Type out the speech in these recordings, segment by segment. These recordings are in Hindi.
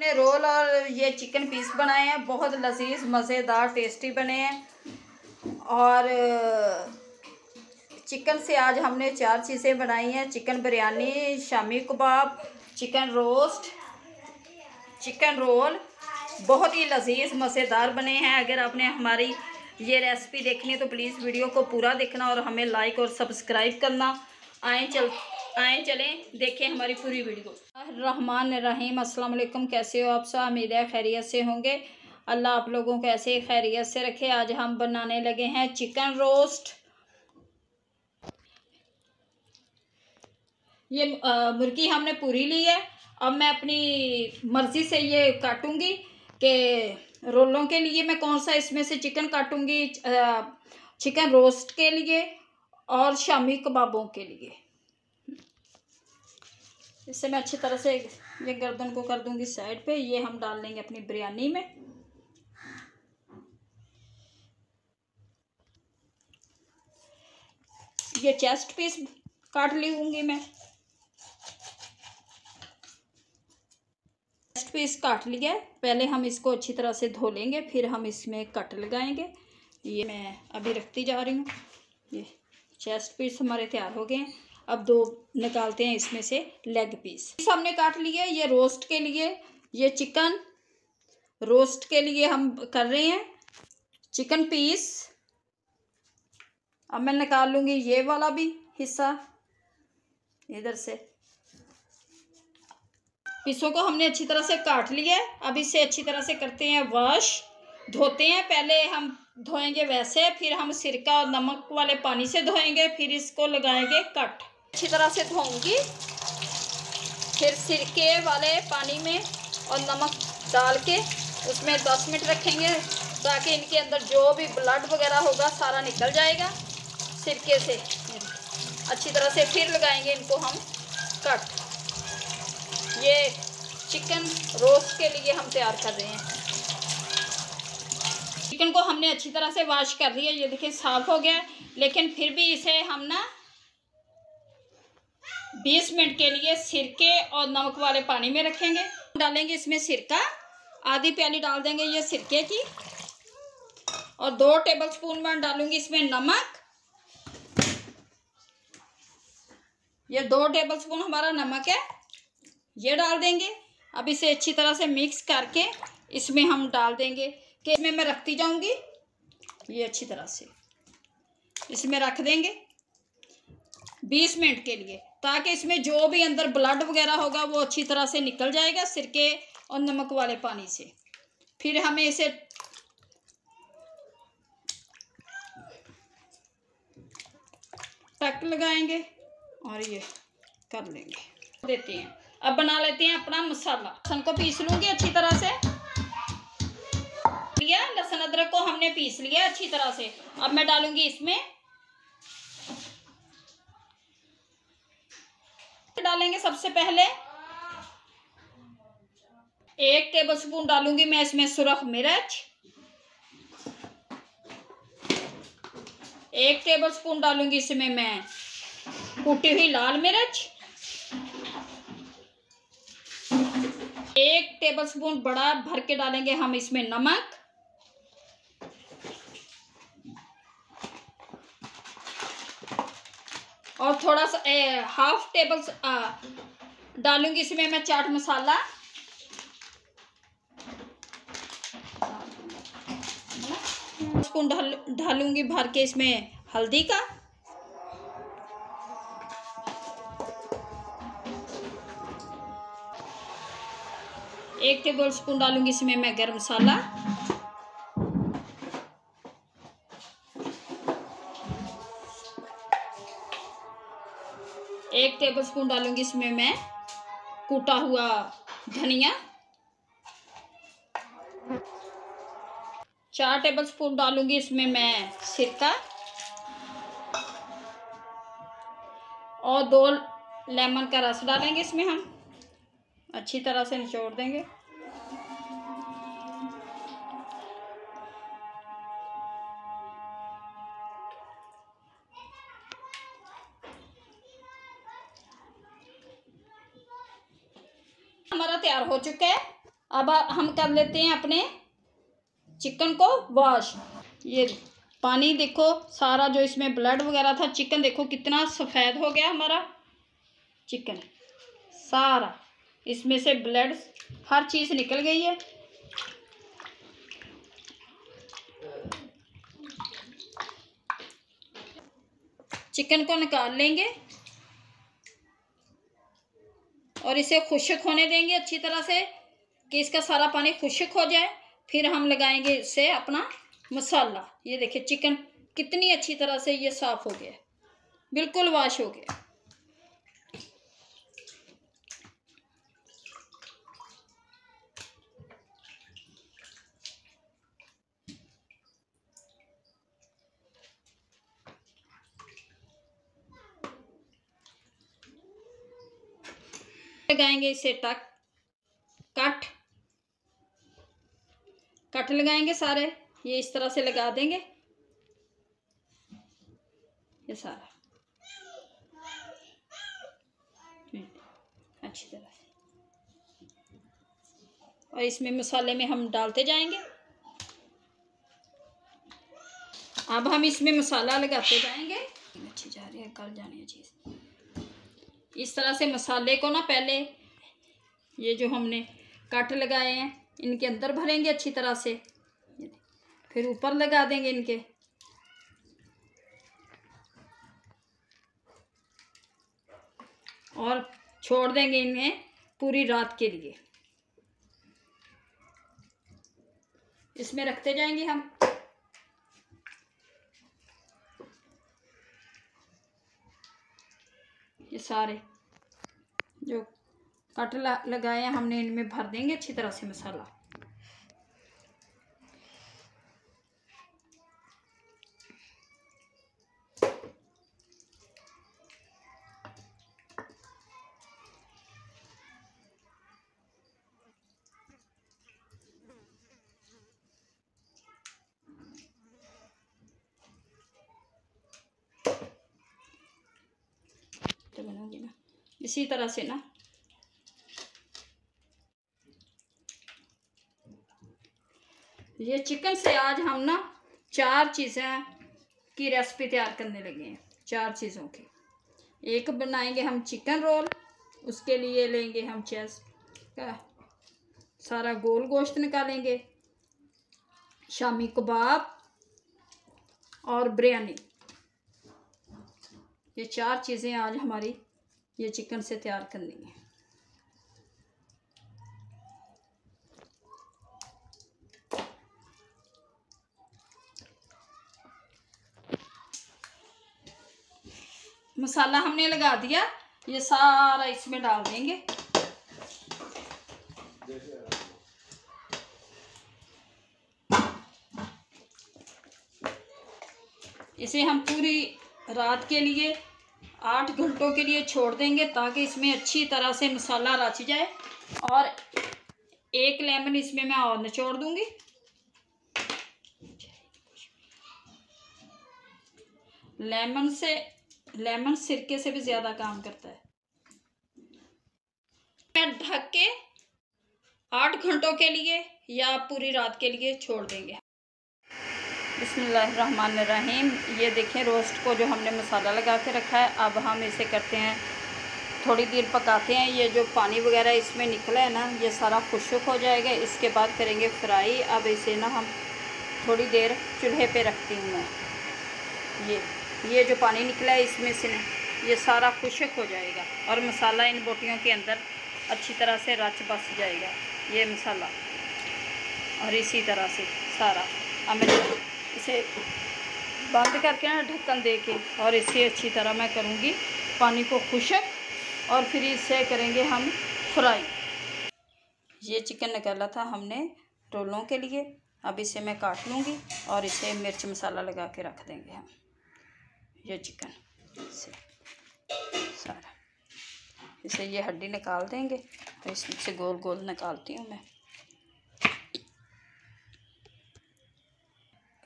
हमने रोल और ये चिकन पीस बनाए हैं, बहुत लजीज मज़ेदार टेस्टी बने हैं। और चिकन से आज हमने 4 चीज़ें बनाई हैं। Chicken biryani, shami kebab, chicken roast, chicken roll, बहुत ही लजीज मज़ेदार बने हैं। अगर आपने हमारी ये रेसिपी देखनी है तो प्लीज़ वीडियो को पूरा देखना और हमें लाइक और सब्सक्राइब करना। आए चलें देखें हमारी पूरी वीडियो। रहमान रहीम, अस्सलाम वालेकुम। कैसे हो आप सब? उम्मीद है खैरियत से होंगे। अल्लाह आप लोगों को ऐसे खैरियत से रखे। आज हम बनाने लगे हैं चिकन रोस्ट। ये मुर्गी हमने पूरी ली है। अब मैं अपनी मर्ज़ी से ये काटूंगी कि रोलों के लिए मैं कौन सा इसमें से चिकन काटूंगी, चिकन रोस्ट के लिए और शामी कबाबों के लिए। इससे मैं अच्छी तरह से ये गर्दन को कर दूंगी साइड पे। ये हम डाल लेंगे अपनी बिरयानी में। ये चेस्ट पीस काट लूंगी मैं। चेस्ट पीस काट लिया है। पहले हम इसको अच्छी तरह से धो लेंगे, फिर हम इसमें कट लगाएंगे। ये मैं अभी रखती जा रही हूँ। ये चेस्ट पीस हमारे तैयार हो गए हैं। अब 2 निकालते हैं इसमें से लेग पीस। हमने काट लिया। ये रोस्ट के लिए, ये चिकन रोस्ट के लिए हम कर रहे हैं चिकन पीस। अब मैं निकाल लूँगी ये वाला भी हिस्सा इधर से। पीसों को हमने अच्छी तरह से काट लिया है। अब इसे अच्छी तरह से करते हैं वॉश, धोते हैं। पहले हम धोएंगे वैसे, फिर हम सिरका और नमक वाले पानी से धोएंगे, फिर इसको लगाएंगे कट। अच्छी तरह से धोऊंगी, फिर सिरके वाले पानी में और नमक डाल के उसमें 10 मिनट रखेंगे ताकि इनके अंदर जो भी ब्लड वगैरह होगा सारा निकल जाएगा सिरके से। अच्छी तरह से फिर लगाएंगे इनको हम कट। ये चिकन रोस्ट के लिए हम तैयार कर रहे हैं। चिकन को हमने अच्छी तरह से वॉश कर लिया। ये देखिए साफ हो गया, लेकिन फिर भी इसे हम ना 20 मिनट के लिए सिरके और नमक वाले पानी में रखेंगे। डालेंगे इसमें सिरका, आधी प्याली डाल देंगे ये सिरके की, और 2 टेबलस्पून में डालूंगी इसमें नमक। ये 2 टेबलस्पून हमारा नमक है, ये डाल देंगे। अब इसे अच्छी तरह से मिक्स करके इसमें हम डाल देंगे कि इसमें मैं रखती जाऊंगी। ये अच्छी तरह से इसमें रख देंगे 20 मिनट के लिए, ताकि इसमें जो भी अंदर ब्लड वगैरह होगा वो अच्छी तरह से निकल जाएगा सिरके और नमक वाले पानी से। फिर हमें इसे टक लगाएंगे और ये कर लेंगे देते हैं। अब बना लेते हैं अपना मसाला। लहसुन को पीस लूंगी अच्छी तरह से। लहसुन अदरक को हमने पीस लिया अच्छी तरह से। अब मैं डालूंगी इसमें, डालेंगे सबसे पहले 1 टेबलस्पून डालूंगी मैं इसमें सुरख मिर्च। 1 टेबलस्पून डालूंगी इसमें मैं कुटी हुई लाल मिर्च। 1 टेबलस्पून बड़ा भर के डालेंगे हम इसमें नमक। और थोड़ा सा हाफ टेबल डालूंगी इसमें मैं चाट मसाला। स्पून डालूंगी भर के इसमें हल्दी का। एक टेबल स्पून डालूंगी इसमें मैं गरम मसाला। एक टेबल स्पून डालूंगी इसमें मैं कूटा हुआ धनिया। 4 टेबल स्पून डालूंगी इसमें मैं सिरका, और 2 लेमन का रस डालेंगे इसमें हम। अच्छी तरह से निचोड़ देंगे। हमारा तैयार हो चुका है। अब हम कर लेते हैं अपने चिकन को वॉश। ये पानी देखो, सारा जो इसमें ब्लड वगैरह था, चिकन देखो कितना सफ़ेद हो गया हमारा चिकन, सारा इसमें से ब्लड हर चीज़ निकल गई है। चिकन को निकाल लेंगे और इसे खुश्क होने देंगे अच्छी तरह से कि इसका सारा पानी खुश्क हो जाए। फिर हम लगाएंगे इससे अपना मसाला। ये देखिए चिकन कितनी अच्छी तरह से ये साफ़ हो गया, बिल्कुल वॉश हो गया। लगाएंगे इसे कट लगाएंगे सारे, ये इस तरह से लगा देंगे ये सारा अच्छी तरह से। और इसमें मसाले में हम डालते जाएंगे। अब हम इसमें मसाला लगाते जाएंगे। अच्छी जा रही है, गल जानी है चीज़। इस तरह से मसाले को ना पहले ये जो हमने कट लगाए हैं इनके अंदर भरेंगे अच्छी तरह से, फिर ऊपर लगा देंगे इनके। और छोड़ देंगे इन्हें पूरी रात के लिए। इसमें रखते जाएंगे हम। ये सारे जो कट लगाए हैं हमने इनमें भर देंगे अच्छी तरह से मसाला। तो बनाऊंगी ना इसी तरह से ना। ये चिकन से आज हम ना 4 चीज़ें की रेसिपी तैयार करने लगे हैं। 4 चीज़ों की। एक बनाएंगे हम चिकन रोल, उसके लिए लेंगे हम चेस्ट का सारा गोल गोश्त निकालेंगे, शामी कबाब और बिरयानी। ये 4 चीज़ें आज हमारी ये चिकन से तैयार करनी है। मसाला हमने लगा दिया, ये सारा इसमें डाल देंगे। इसे हम पूरी रात के लिए 8 घंटों के लिए छोड़ देंगे ताकि इसमें अच्छी तरह से मसाला रच जाए। और 1 लेमन इसमें मैं और निचोड़ दूंगी। लेमन सिरके से भी ज़्यादा काम करता है। मैं ढक के 8 घंटों के लिए या पूरी रात के लिए छोड़ देंगे। बिस्मिल्लाहिर्रहमानिर्रहीम। ये देखें रोस्ट को जो हमने मसाला लगा के रखा है। अब हम इसे करते हैं, थोड़ी देर पकाते हैं। ये जो पानी वगैरह इसमें निकला है ना, ये सारा खुश्क हो जाएगा। इसके बाद करेंगे फ्राई। अब इसे ना हम थोड़ी देर चूल्हे पे रखती हूँ मैं। ये जो पानी निकला है इसमें से ये सारा खुश्क हो जाएगा और मसाला इन बोटियों के अंदर अच्छी तरह से रच बस जाएगा ये मसाला। और इसी तरह से सारा अब मैं इसे बंद करके ना ढक्कन दे के, और इसे अच्छी तरह मैं करूँगी पानी को खुश्क और फिर इसे करेंगे हम फ्राई। ये चिकन निकाला था हमने रोलों के लिए। अब इसे मैं काट लूँगी और इसे मिर्च मसाला लगा के रख देंगे हम। ये चिकन से सारा इसे ये हड्डी निकाल देंगे और इसमें से गोल गोल निकालती हूँ मैं।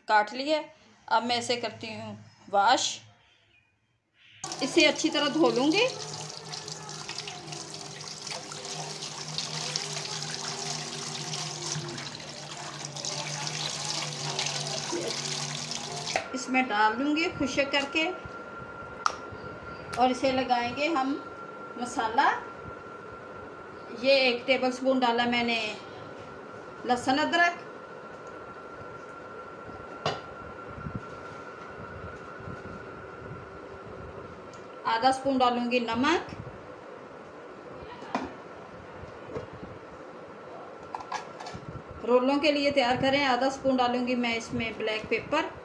काट लिया। अब मैं इसे करती हूँ वॉश। इसे अच्छी तरह धो लूँगी। इसमें डाल दूँगी खुशक करके और इसे लगाएंगे हम मसाला। ये 1 टेबलस्पून डाला मैंने लहसुन अदरक, आधा स्पून डालूंगी नमक, रोलों के लिए तैयार करें। आधा स्पून डालूंगी मैं इसमें ब्लैक पेपर,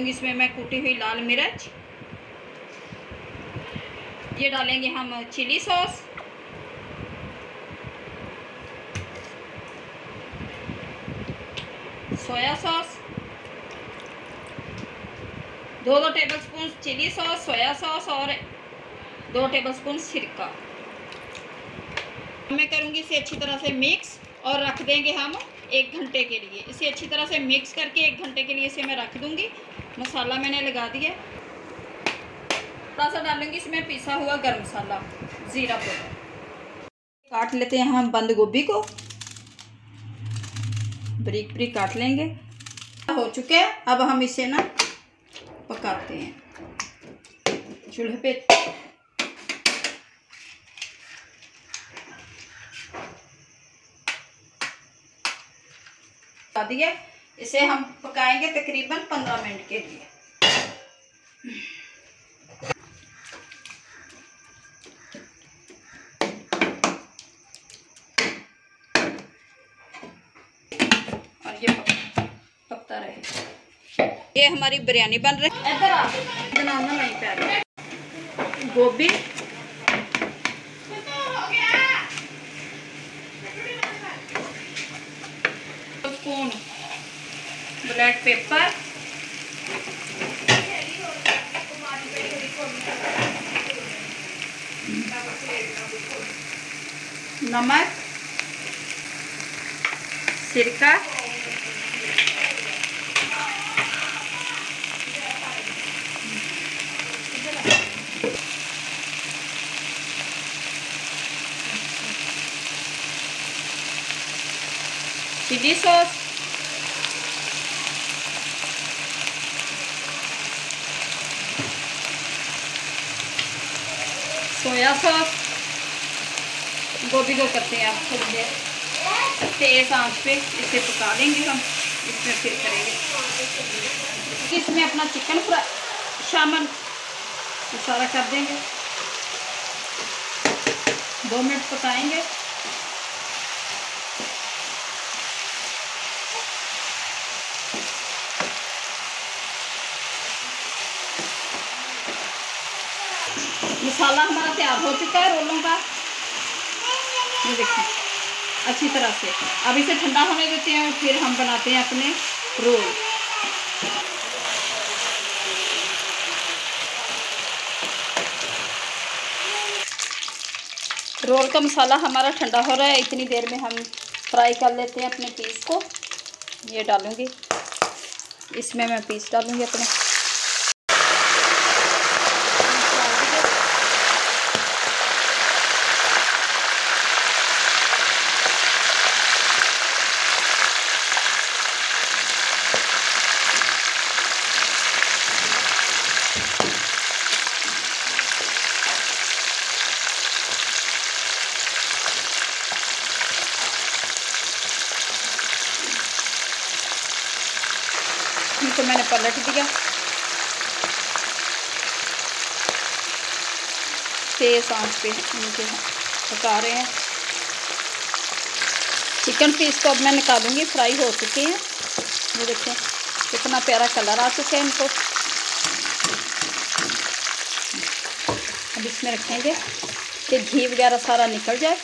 इसमें मैं कूटी हुई लाल मिर्च, ये डालेंगे हम chilli sauce, soya sauce, 2 tablespoon chilli sauce, soya sauce और 2 टेबलस्पून सिरका। मैं करूँगी इसे अच्छी तरह से मिक्स और रख देंगे हम 1 घंटे के लिए। इसे अच्छी तरह से मिक्स करके 1 घंटे के लिए इसे मैं रख दूँगी। मसाला मैंने लगा दिया। थोड़ा सा डालूंगी इसमें पिसा हुआ गरम मसाला, ज़ीरा पाउडर। काट लेते हैं हम बंद गोभी को, बारीक बारीक काट लेंगे। हो चुके हैं, अब हम इसे ना पकाते हैं चूल्हे पे। दिया, इसे हम पकाएंगे तकरीबन 15 मिनट के लिए। और ये पकता रहे। ये हमारी बिरयानी बन रही है। इधर आ बनाना नहीं पहले गोभी, स्पून ब्लैक पेपर, नमक, सिरका, चिली सॉस, सोया सॉस। गोभी को करते हैं आप थोड़ी देर तेज आंच पे, इसे पका देंगे हम। इसमें फिर करेंगे इसमें अपना चिकन फ्राई शामिल सारा कर देंगे। 2 मिनट पकाएंगे। मसाला हमारा तैयार हो चुका है रोलों का, ये देखिए अच्छी तरह से। अब इसे ठंडा होने देते हैं, फिर हम बनाते हैं अपने रोल। रोल का मसाला हमारा ठंडा हो रहा है, इतनी देर में हम फ्राई कर लेते हैं अपने पीस को। ये डालूंगी, इसमें मैं पीस डालूंगी अपने। इनको मैंने पलट दिया। तेज आंच पे इनके पका रहे हैं। चिकन पीस को अब मैं निकालूंगी, फ्राई हो चुके हैं। ये देखें कितना प्यारा कलर आ चुका है इनको। अब इसमें रखेंगे कि घी वगैरह सारा निकल जाए।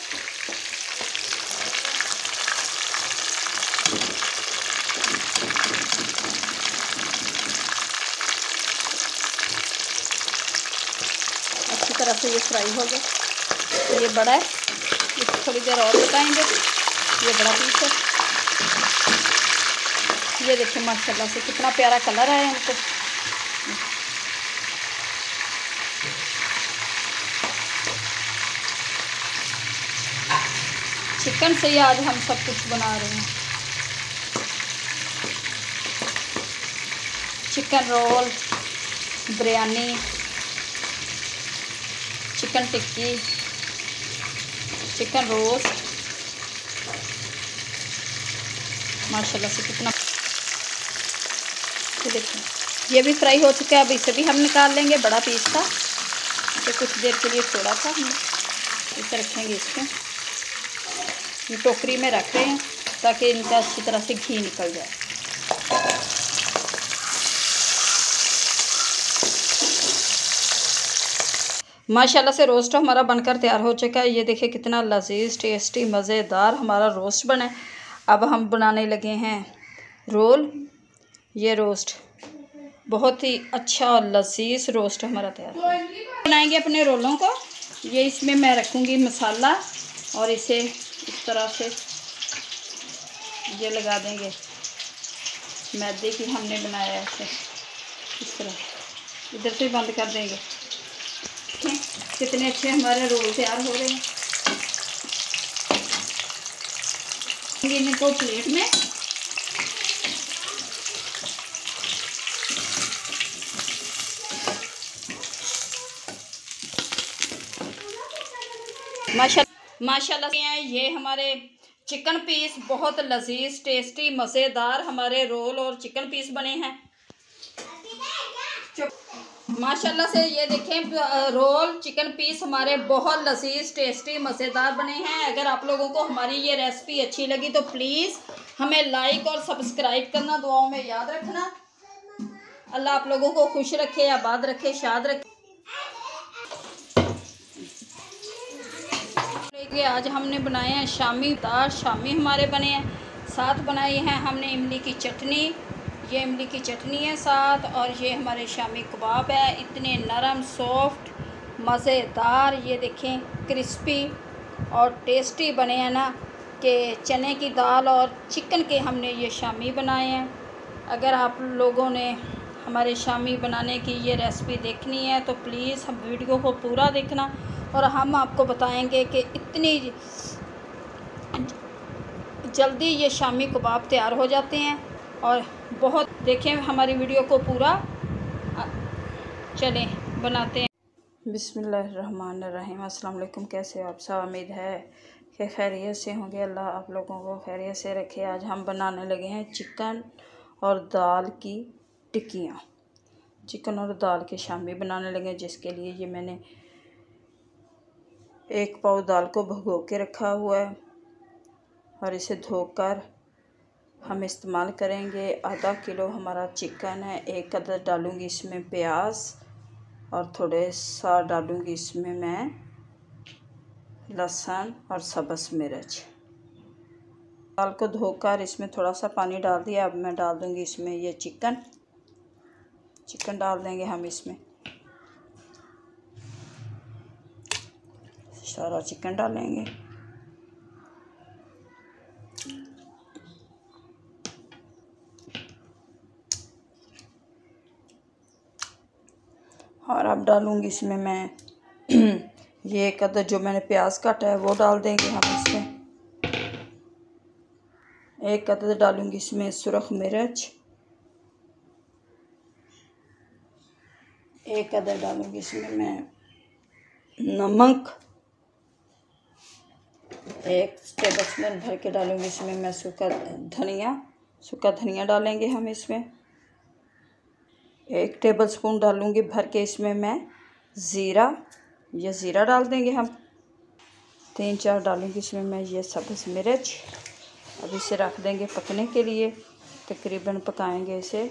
तरह से ये फ्राई हो गया। ये बड़ा है, इसको थोड़ी देर और पकाएंगे। ये बड़ा पीस है। ये देखिए माशाल्लाह से कितना प्यारा कलर आया है इनको। चिकन से ही आज हम सब कुछ बना रहे हैं। चिकन रोल, बिरयानी, चिकन टिक्की, चिकन रोस्ट, माशाल्लाह से कितना। ये देखिए ये भी फ्राई हो चुका है। अब इसे भी हम निकाल लेंगे। बड़ा पीस था, इसे कुछ देर के लिए छोड़ा था हमने। इसे रखेंगे इसमें, ये टोकरी में रख रहे हैं ताकि इनका अच्छी तरह से घी निकल जाए। माशाल्लाह से रोस्ट हमारा बनकर तैयार हो चुका है। ये देखिए कितना लजीज, टेस्टी, मज़ेदार हमारा रोस्ट बना है। अब हम बनाने लगे हैं रोल। ये रोस्ट बहुत ही अच्छा और लजीज रोस्ट हमारा तैयार है। बनाएंगे अपने रोलों को। ये इसमें मैं रखूँगी मसाला और इसे इस तरह से ये लगा देंगे। मैदे की हमने बनाया है ऐसे, इस तरह इधर से बंद कर देंगे। कितने अच्छे हमारे रोल तैयार हो रहे हैं। इनको प्लेट में माशाल्लाह से हैं ये हमारे चिकन पीस। बहुत लजीज, टेस्टी, मज़ेदार हमारे रोल और चिकन पीस बने हैं माशाल्लाह से। ये देखें रोल, चिकन पीस हमारे बहुत लजीज, टेस्टी, मज़ेदार बने हैं। अगर आप लोगों को हमारी ये रेसिपी अच्छी लगी तो प्लीज़ हमें लाइक और सब्सक्राइब करना, दुआओं में याद रखना। अल्लाह आप लोगों को खुश रखे, आबाद रखे, शाद रखे। आज हमने बनाए हैं शामी दाल। शामी हमारे बने हैं। साथ बनाई हैं हमने इमली की चटनी। ये इमली की चटनी है साथ, और ये हमारे शामी कबाब है। इतने नरम, सॉफ्ट, मज़ेदार, ये देखें क्रिस्पी और टेस्टी बने हैं ना कि चने की दाल और चिकन के हमने ये शामी बनाए हैं। अगर आप लोगों ने हमारे शामी बनाने की ये रेसिपी देखनी है तो प्लीज़ हम वीडियो को पूरा देखना, और हम आपको बताएंगे कि इतनी जल्दी ये शामी कबाब तैयार हो जाते हैं। और बहुत देखें हमारी वीडियो को पूरा। चलें बनाते हैं। बिस्मिल्लाहिर्रहमानिर्रहीम। अस्सलाम वालेकुम। कैसे हो आप सब? उम्मीद है कि खैरियत से होंगे। अल्लाह आप लोगों को खैरियत से रखे। आज हम बनाने लगे हैं चिकन और दाल की टिक्कियाँ। चिकन और दाल की शामी बनाने लगे, जिसके लिए ये मैंने 1 पाव दाल को भिगो के रखा हुआ है और इसे धोकर हम इस्तेमाल करेंगे। आधा किलो हमारा चिकन है। 1 अदद डालूँगी इसमें प्याज और थोड़े सा डालूँगी इसमें मैं लहसुन और सब्ज़ मिर्च। दाल को धोकर इसमें थोड़ा सा पानी डाल दिया। अब मैं डाल दूँगी इसमें ये चिकन डाल देंगे हम इसमें। सारा चिकन डालेंगे। और अब डालूँगी इसमें मैं ये 1 अदद जो मैंने प्याज काटा है वो डाल देंगे हम इसमें। 1 अदद डालूँगी इसमें सुरख मिर्च। 1 अदद डालूँगी इसमें मैं नमक। 1 टेबलस्पून भर के डालूँगी इसमें मैं सूखा धनिया डालेंगे हम इसमें। 1 टेबलस्पून डालूँगी भर के इसमें मैं ज़ीरा डाल देंगे हम। 3-4 डालूँगी इसमें मैं ये सब्ज़ मिर्च। अब इसे रख देंगे पकने के लिए। तकरीबन पकाएंगे इसे,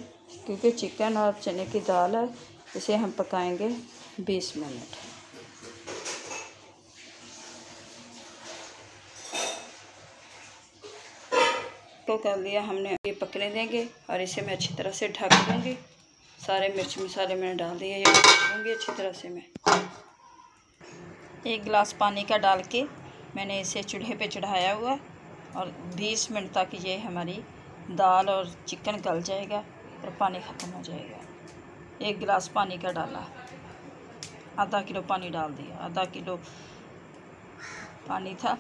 क्योंकि चिकन और चने की दाल है, इसे हम पकाएंगे 20 मिनट। तो कर लिया हमने, ये पकने देंगे और इसे मैं अच्छी तरह से ढक दूँगी। सारे मिर्च मसाले मैंने डाल दिए, ये ढक दूँगी अच्छी तरह से मैं। 1 गिलास पानी का डाल के मैंने इसे चूल्हे पे चढ़ाया हुआ और 20 मिनट तक ये हमारी दाल और चिकन गल जाएगा और पानी ख़त्म हो जाएगा। 1 गिलास पानी का डाला, ½ किलो पानी डाल दिया। ½ किलो पानी था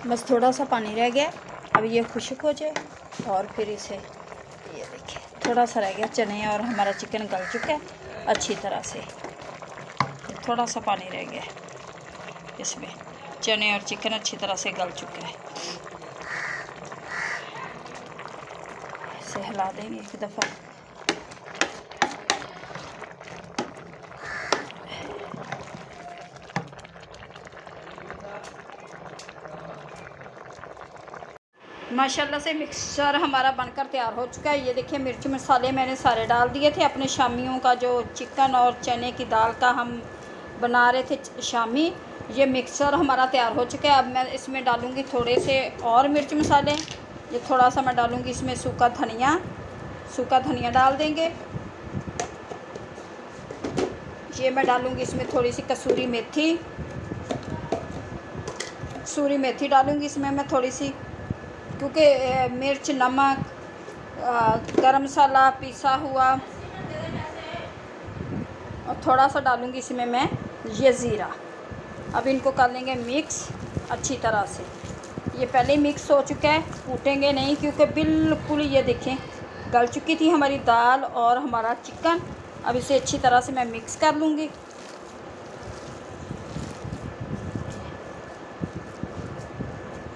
बस थोड़ा सा पानी रह गया, अब ये खुश्क हो जाए और फिर इसे, ये देखिए थोड़ा सा रह गया चने और हमारा चिकन गल चुका है अच्छी तरह से। थोड़ा सा पानी रह गया इसमें, चने और चिकन अच्छी तरह से गल चुका है। इसे हिला देंगे एक दफ़ा। माशाल्लाह से मिक्सचर हमारा बनकर तैयार हो चुका है। ये देखिए मिर्च मसाले मैंने सारे डाल दिए थे अपने शामियों का, जो चिकन और चने की दाल का हम बना रहे थे शामी। ये मिक्सचर हमारा तैयार हो चुका है। अब मैं इसमें डालूँगी थोड़े से और मिर्च मसाले। ये थोड़ा सा मैं डालूँगी इसमें सूखा धनिया डाल देंगे। ये मैं डालूँगी इसमें थोड़ी सी कसूरी मेथी डालूँगी इसमें मैं थोड़ी सी, क्योंकि मिर्च, नमक, गरम मसाला पिसा हुआ, और थोड़ा सा डालूँगी इसमें मैं ये ज़ीरा। अब इनको कर लेंगे मिक्स अच्छी तरह से। ये पहले ही मिक्स हो चुका है, कूटेंगे नहीं क्योंकि बिल्कुल ये देखें गल चुकी थी हमारी दाल और हमारा चिकन। अब इसे अच्छी तरह से मैं मिक्स कर लूँगी।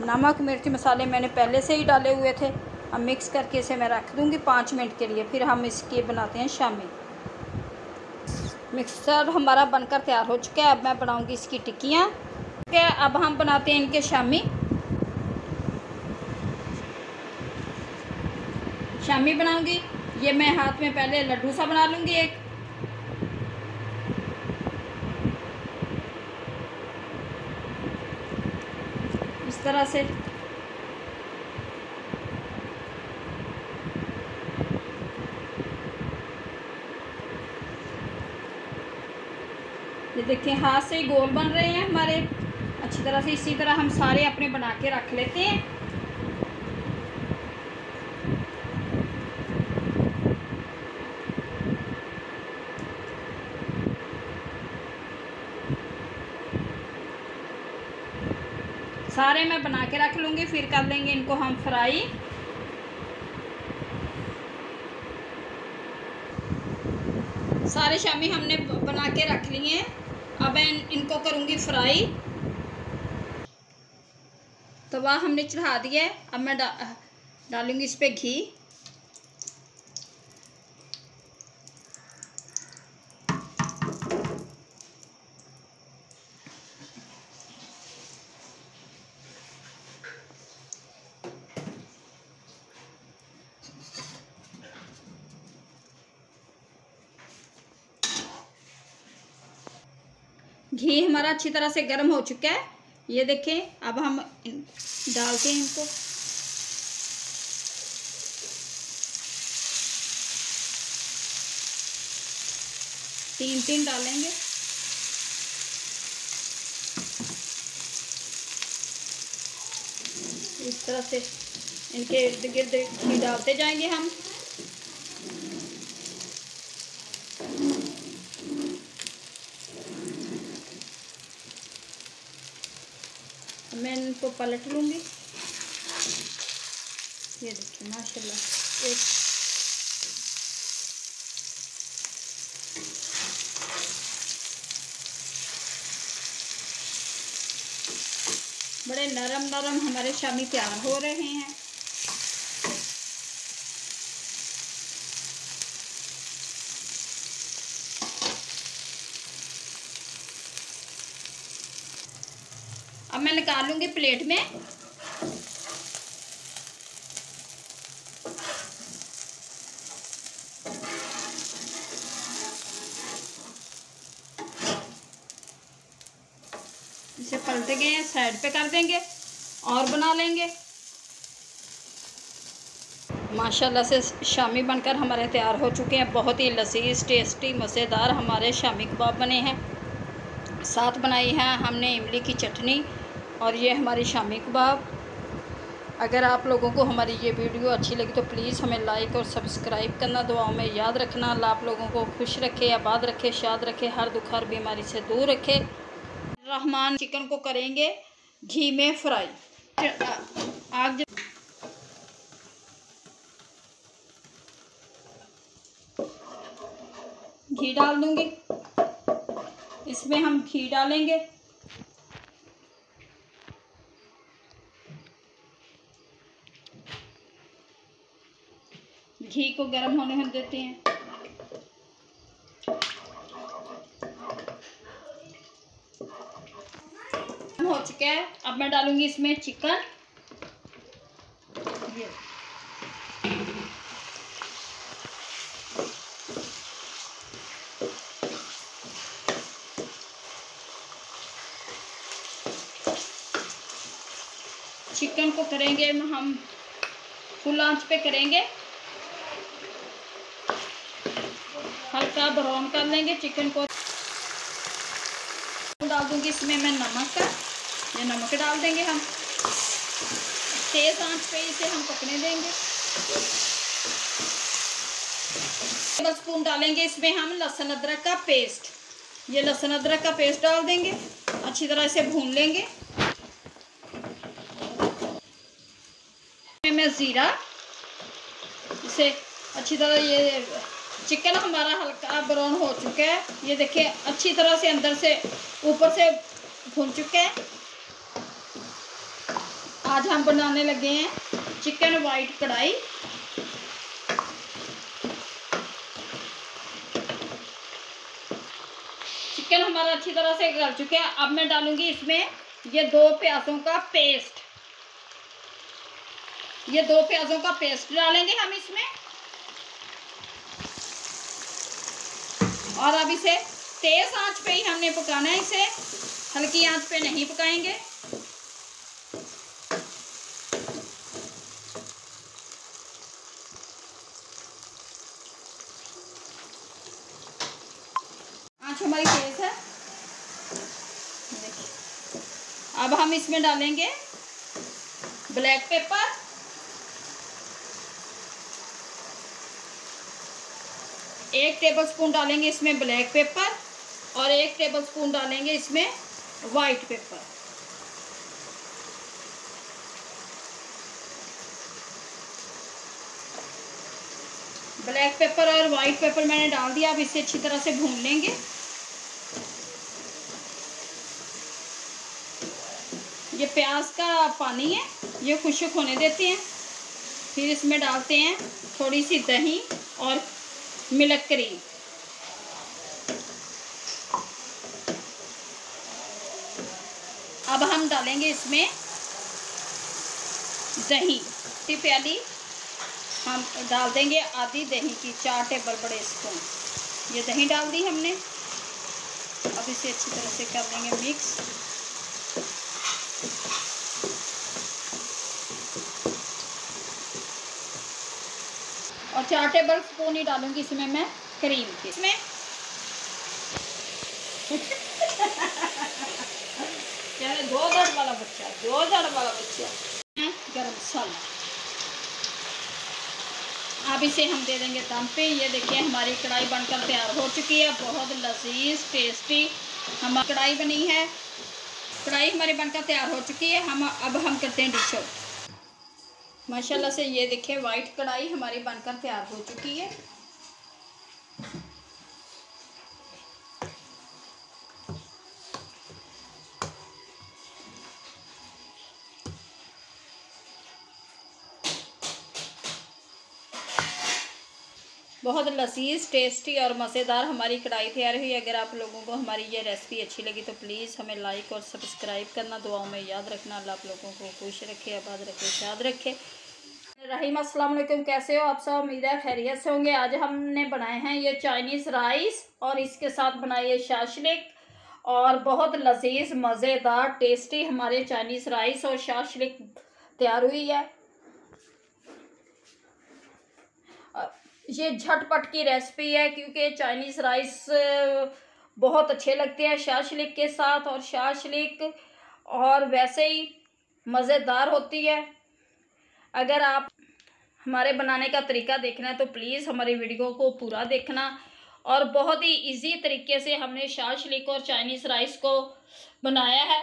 नमक मिर्च मसाले मैंने पहले से ही डाले हुए थे। अब मिक्स करके इसे मैं रख दूँगी 5 मिनट के लिए, फिर हम इसके बनाते हैं शामी। मिक्सर हमारा बनकर तैयार हो चुका है। अब मैं बनाऊँगी इसकी टिक्कियाँ। ठीक है, अब हम बनाते हैं इनके शामी बनाऊँगी। ये मैं हाथ में पहले लड्डू सा बना लूँगी एक। इस तरह से ये देखिए हाथ से ही गोल बन रहे हैं हमारे अच्छी तरह से। इसी तरह हम सारे अपने बना के रख लेते हैं। सारे मैं बना के रख लूँगी, फिर कर लेंगे इनको हम फ्राई। सारे शामी हमने बना के रख लिए हैं। अब मैं इनको करूँगी फ्राई। तवा हमने चढ़ा दिया है। अब मैं डालूँगी इस पर घी। घी हमारा अच्छी तरह से गर्म हो चुका है। ये देखें, अब हम डालते हैं इनको। तीन डालेंगे। इस तरह से इनके इर्द गिर्द घी डालते जाएंगे हम। मैं इनको पलट लूँगी। ये देखिए माशाल्लाह एक बड़े नरम हमारे शामी तैयार हो रहे हैं। अब मैं निकाल लूँगी प्लेट में। इसे पलटे गए साइड पे कर देंगे और बना लेंगे। माशाल्लाह से शामी बनकर हमारे तैयार हो चुके हैं। बहुत ही लजीज टेस्टी मज़ेदार हमारे शामी कबाब बने हैं। साथ बनाई है हमने इमली की चटनी और ये हमारी शामी कबाब। अगर आप लोगों को हमारी ये वीडियो अच्छी लगी तो प्लीज़ हमें लाइक और सब्सक्राइब करना, दुआओं में याद रखना। अल्लाह आप लोगों को खुश रखे, आबाद रखे, शाद रखे, हर दुख हर बीमारी से दूर रखे। रहमान चिकन को करेंगे घी में फ्राई। आग घी डाल दूंगी, इसमें हम घी डालेंगे। घी को गर्म होने देते हैं। हो चुका है, अब मैं डालूंगी इसमें चिकन। चिकन को करेंगे हम फुल आंच पे करेंगे, हल्का ब्राउन कर लेंगे चिकन को। डाल दूंगी इसमें मैं नमक, ये नमक डाल देंगे हम। तेज आंच पे इसे हम पकने देंगे। टेबल स्पून डालेंगे इसमें हम लहसुन अदरक का पेस्ट। ये लहसुन अदरक का पेस्ट डाल देंगे, अच्छी तरह से भून लेंगे। मैं ज़ीरा, इसे अच्छी तरह, ये चिकन हमारा हल्का ब्राउन हो चुका है, ये देखिए अच्छी तरह से अंदर से ऊपर से भून चुके हैं। आज हम बनाने लगे हैं चिकन वाइट कढ़ाई। चिकन हमारा अच्छी तरह से गल चुके हैं। अब मैं डालूंगी इसमें ये 2 प्याजों का पेस्ट। ये 2 प्याजों का पेस्ट डालेंगे हम इसमें, और अब इसे तेज आंच पे ही हमने पकाना है, इसे हल्की आंच पे नहीं पकाएंगे। आंच हमारी तेज है। अब हम इसमें डालेंगे ब्लैक पेपर, एक टेबलस्पून डालेंगे इसमें ब्लैक पेपर, और 1 टेबलस्पून डालेंगे इसमें वाइट पेपर। ब्लैक पेपर और वाइट पेपर मैंने डाल दिया। अब इसे अच्छी तरह से भून लेंगे। ये प्याज का पानी है, ये खुश्क होने देते हैं। फिर इसमें डालते हैं थोड़ी सी दही और मिल्क क्रीम। अब हम डालेंगे इसमें दही, प्याली हम डाल देंगे, आधी दही की, 4 टेबल बड़े स्पून ये दही डाल दी हमने। अब इसे अच्छी तरह से कर देंगे मिक्स। और 4 टेबल स्पून ही डालूंगी इसमें मैं क्रीम की। इसमें दो जड़ वाला बच्चा गरम मसाला। अब इसे हम दे देंगे दम पे। ये देखिए हमारी कढ़ाई बनकर तैयार हो चुकी है, बहुत लजीज टेस्टी हमारी कढ़ाई बनी है। कढ़ाई हमारी बनकर तैयार हो चुकी है। अब हम करते हैं डिश आउट। माशाल्लाह से ये देखिए वाइट कढ़ाई हमारी बनकर तैयार हो चुकी है। बहुत लजीज टेस्टी और मज़ेदार हमारी कढ़ाई तैयार हुई। अगर आप लोगों को हमारी ये रेसिपी अच्छी लगी तो प्लीज़ हमें लाइक और सब्सक्राइब करना, दुआओं में याद रखना। अल्लाह आप लोगों को खुश रखे, आबाद रखे, शाद रखे। रहीम अस्सलाम वालेकुम, कैसे हो आप सब? उम्मीद है खैरियत से होंगे। आज हमने बनाए हैं ये चाइनीज़ राइस और इसके साथ बनाई है शाशलिक, और बहुत लजीज मज़ेदार टेस्टी हमारे चाइनीज़ राइस और शाशलिक तैयार हुई है। ये झटपट की रेसिपी है क्योंकि चाइनीज़ राइस बहुत अच्छे लगते हैं शाशलिक के साथ, और शाशलिक और वैसे ही मज़ेदार होती है। अगर आप हमारे बनाने का तरीका देखना है तो प्लीज़ हमारी वीडियो को पूरा देखना। और बहुत ही इजी तरीके से हमने शाशलिक और चाइनीज़ राइस को बनाया है।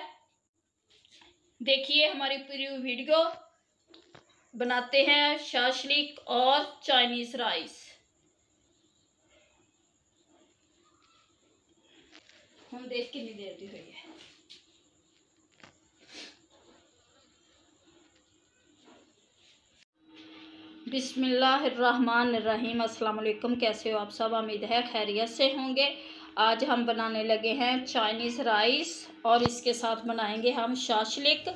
देखिए हमारी पूरी वीडियो, बनाते हैं शाशलिक और चाइनीज राइस। हम देख के नहीं देती हुई है। बिस्मिल्लाहिर्रहमानिर्रहीम। अस्सलाम वालेकुम। कैसे हो आप सब? उम्मीद है खैरियत से होंगे। आज हम बनाने लगे हैं चाइनीज़ राइस और इसके साथ बनाएंगे हम शाशलिक।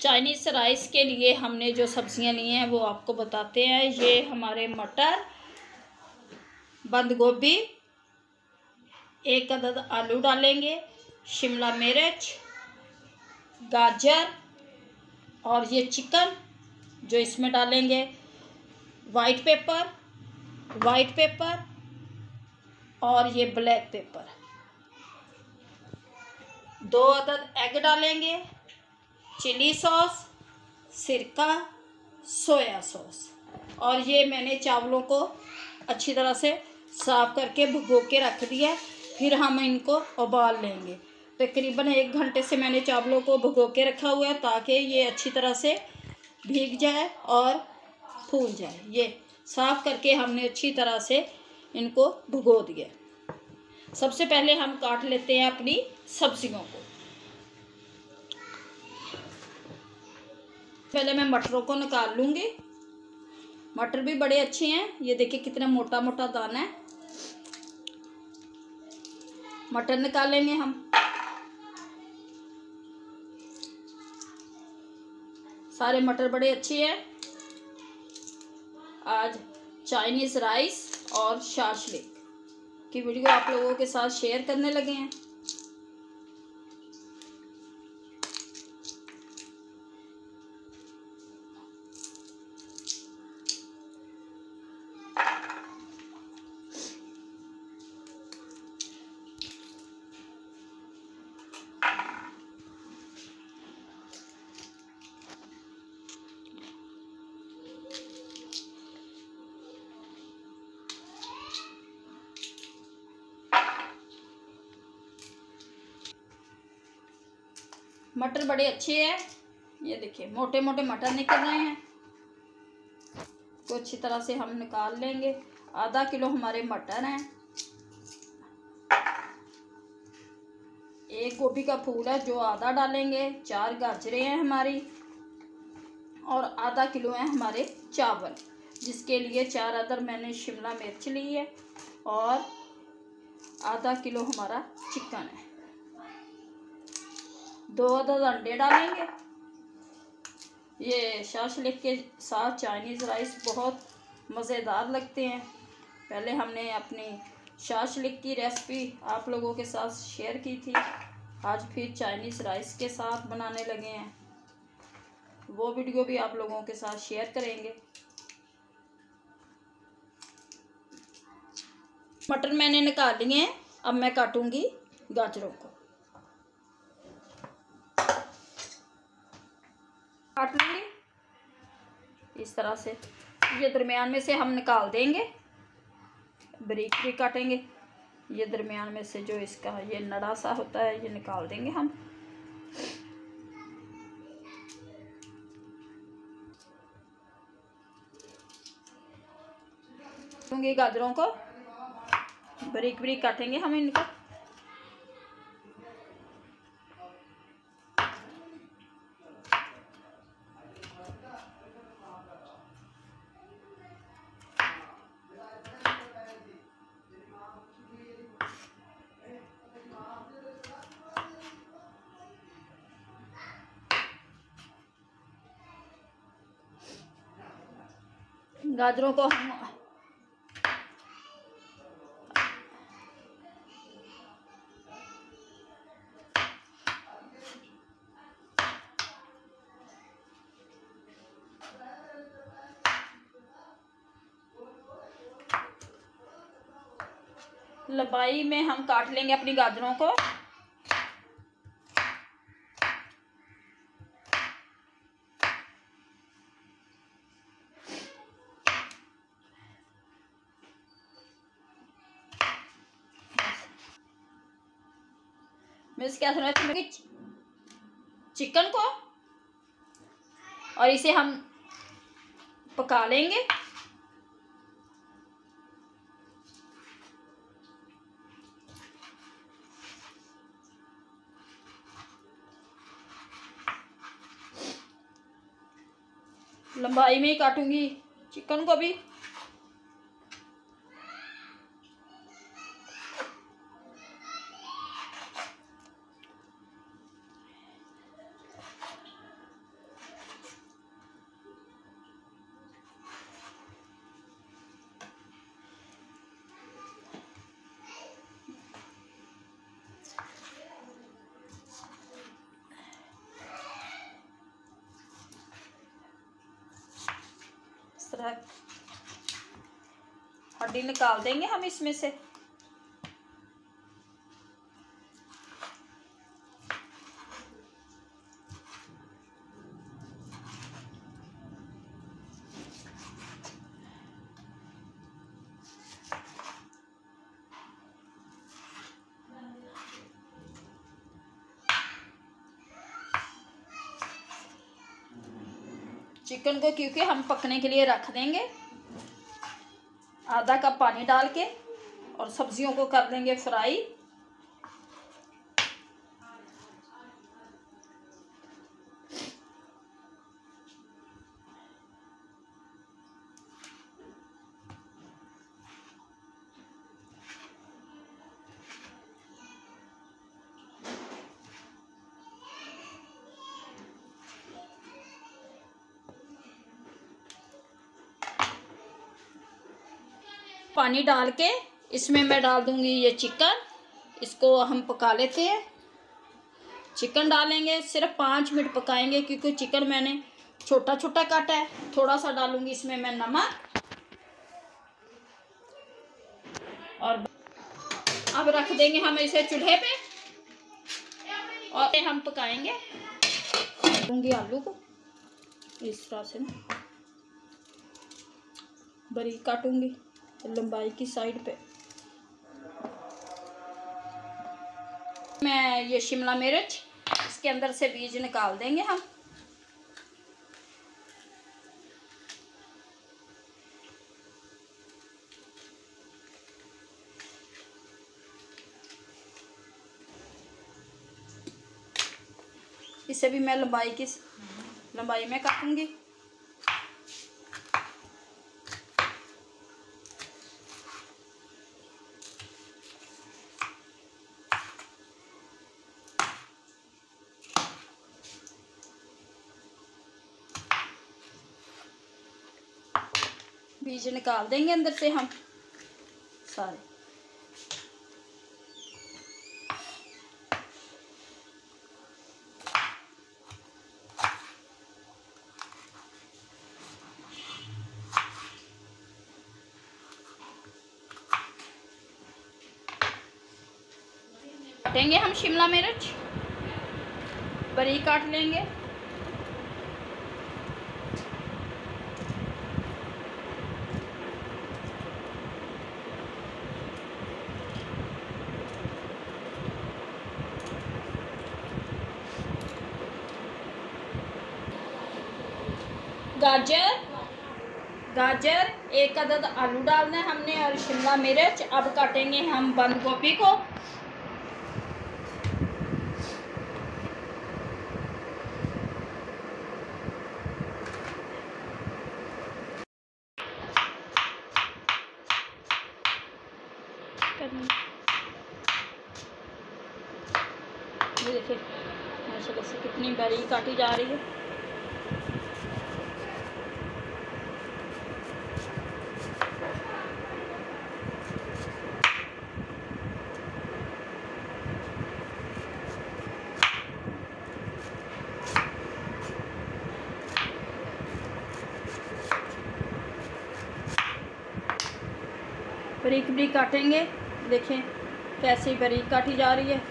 चाइनीज़ राइस के लिए हमने जो सब्जियां ली हैं वो आपको बताते हैं। ये हमारे मटर, बंद गोभी, 1 अदद आलू डालेंगे, शिमला मिर्च, गाजर और ये चिकन जो इसमें डालेंगे, वाइट पेपर और ये ब्लैक पेपर, 2 अदद एग डालेंगे, चिली सॉस, सिरका, सोया सॉस। और ये मैंने चावलों को अच्छी तरह से साफ करके भिगो के रख दिया। फिर हम इनको उबाल लेंगे। तकरीबन 1 घंटे से मैंने चावलों को भिगो के रखा हुआ है ताकि ये अच्छी तरह से भीग जाए और फूल जाए। ये साफ करके हमने अच्छी तरह से इनको भिगो दिया। सबसे पहले हम काट लेते हैं अपनी सब्जियों को। पहले मैं मटरों को निकाल लूँगी। मटर भी बड़े अच्छे हैं। ये देखिए कितना मोटा मोटा दाना है। मटर निकालेंगे हम। सारे मटर बड़े अच्छे हैं। आज चाइनीज़ राइस और शाशलिक की वीडियो आप लोगों के साथ शेयर करने लगे हैं। मटर बड़े अच्छे हैं। ये देखिए मोटे मोटे मटर निकल रहे हैं। तो अच्छी तरह से हम निकाल लेंगे। आधा किलो हमारे मटर हैं। 1 गोभी का फूल है जो आधा डालेंगे। 4 गाजरें हैं हमारी और आधा किलो है हमारे चावल, जिसके लिए 4 अदद मैंने शिमला मिर्च ली है और आधा किलो हमारा चिकन है। 2 अदद अंडे डालेंगे। ये शाशलिक के साथ चाइनीज़ राइस बहुत मज़ेदार लगते हैं। पहले हमने अपनी शाशलिक की रेसिपी आप लोगों के साथ शेयर की थी। आज फिर चाइनीज़ राइस के साथ बनाने लगे हैं। वो वीडियो भी आप लोगों के साथ शेयर करेंगे। मटर मैंने निकाल लिए हैं। अब मैं काटूंगी गाजरों को। काट लेंगे इस तरह से। ये दरमियान में से हम निकाल देंगे। बारीक भी काटेंगे। ये दरमियान में से जो इसका ये नड़ा सा होता है ये निकाल देंगे हम। गाजरों को बारीक बारीक काटेंगे हम इनको। गाजरों को हम लंबाई में हम काट लेंगे अपनी गाजरों को। मैं क्या सुना थी चिकन को और इसे हम पका लेंगे। लंबाई में ही काटूंगी चिकन को भी। हड्डी निकाल देंगे हम इसमें से। चिकन को क्योंकि हम पकने के लिए रख देंगे आधा कप पानी डाल के, और सब्जियों को कर देंगे फ्राई। पानी डाल के इसमें मैं डाल दूंगी ये चिकन। इसको हम पका लेते हैं। चिकन डालेंगे, सिर्फ 5 मिनट पकाएंगे क्योंकि चिकन मैंने छोटा छोटा काटा है। थोड़ा सा डालूंगी इसमें मैं नमक, और अब रख देंगे हम इसे चूल्हे पे और हम पकाएंगे। दूंगी आलू को इस तरह से ना बारीक काटूंगी लंबाई की साइड पे। मैं ये शिमला मिर्च, इसके अंदर से बीज निकाल देंगे हम। इसे भी मैं लंबाई में काटूंगी। बीज निकाल देंगे अंदर से हम सारे। काटेंगे हम शिमला मिर्च, बारीक काट लेंगे। गाजर 1 अदद आलू डालना है हमने, और शिमला मिर्च। अब काटेंगे हम बंद गोभी को। ये देखिए माशाल्लाह से कितनी बारीक काटी जा रही है। बारीक बारीक काटेंगे, देखें कैसे बारीक काटी जा रही है।